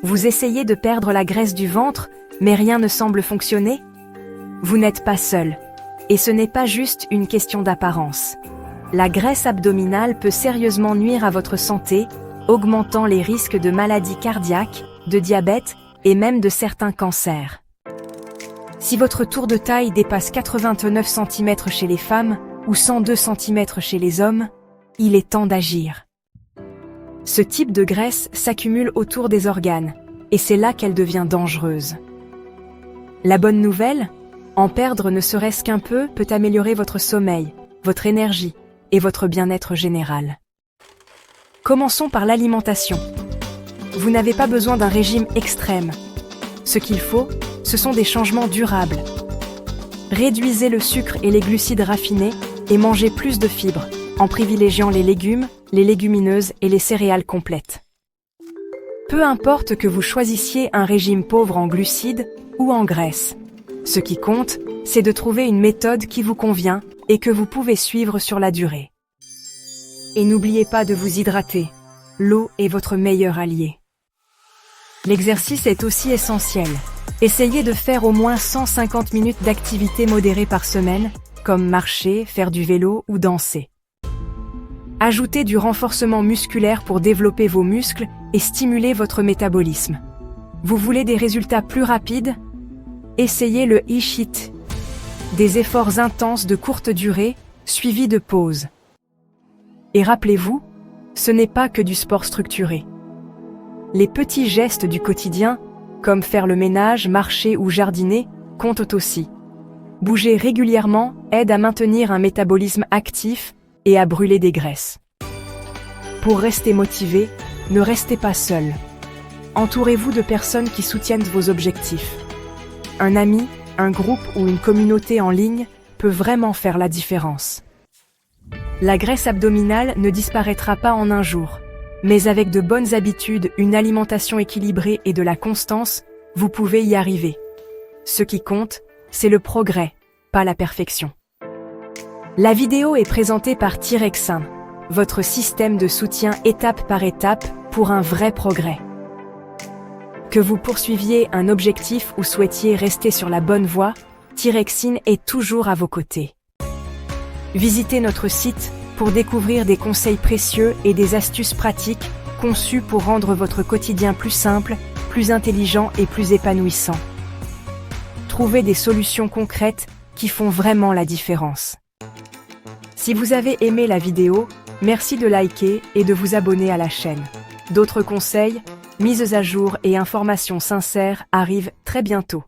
Vous essayez de perdre la graisse du ventre, mais rien ne semble fonctionner? Vous n'êtes pas seul. Et ce n'est pas juste une question d'apparence. La graisse abdominale peut sérieusement nuire à votre santé, augmentant les risques de maladies cardiaques, de diabète et même de certains cancers. Si votre tour de taille dépasse 89 cm chez les femmes ou 102 cm chez les hommes, il est temps d'agir. Ce type de graisse s'accumule autour des organes, et c'est là qu'elle devient dangereuse. La bonne nouvelle, en perdre ne serait-ce qu'un peu peut améliorer votre sommeil, votre énergie et votre bien-être général. Commençons par l'alimentation. Vous n'avez pas besoin d'un régime extrême. Ce qu'il faut, ce sont des changements durables. Réduisez le sucre et les glucides raffinés et mangez plus de fibres, en privilégiant les légumes, les légumineuses et les céréales complètes. Peu importe que vous choisissiez un régime pauvre en glucides ou en graisses. Ce qui compte, c'est de trouver une méthode qui vous convient et que vous pouvez suivre sur la durée. Et n'oubliez pas de vous hydrater. L'eau est votre meilleur allié. L'exercice est aussi essentiel. Essayez de faire au moins 150 minutes d'activité modérée par semaine, comme marcher, faire du vélo ou danser. Ajoutez du renforcement musculaire pour développer vos muscles et stimuler votre métabolisme. Vous voulez des résultats plus rapides? Essayez le HIIT, des efforts intenses de courte durée, suivis de pauses. Et rappelez-vous, ce n'est pas que du sport structuré. Les petits gestes du quotidien, comme faire le ménage, marcher ou jardiner, comptent aussi. Bouger régulièrement aide à maintenir un métabolisme actif et à brûler des graisses. Pour rester motivé, ne restez pas seul. Entourez-vous de personnes qui soutiennent vos objectifs. Un ami, un groupe ou une communauté en ligne peut vraiment faire la différence. La graisse abdominale ne disparaîtra pas en un jour, mais avec de bonnes habitudes, une alimentation équilibrée et de la constance, vous pouvez y arriver. Ce qui compte, c'est le progrès, pas la perfection. La vidéo est présentée par Tirexin, votre système de soutien étape par étape pour un vrai progrès. Que vous poursuiviez un objectif ou souhaitiez rester sur la bonne voie, Tirexin est toujours à vos côtés. Visitez notre site pour découvrir des conseils précieux et des astuces pratiques conçues pour rendre votre quotidien plus simple, plus intelligent et plus épanouissant. Trouvez des solutions concrètes qui font vraiment la différence. Si vous avez aimé la vidéo, merci de liker et de vous abonner à la chaîne. D'autres conseils, mises à jour et informations sincères arrivent très bientôt.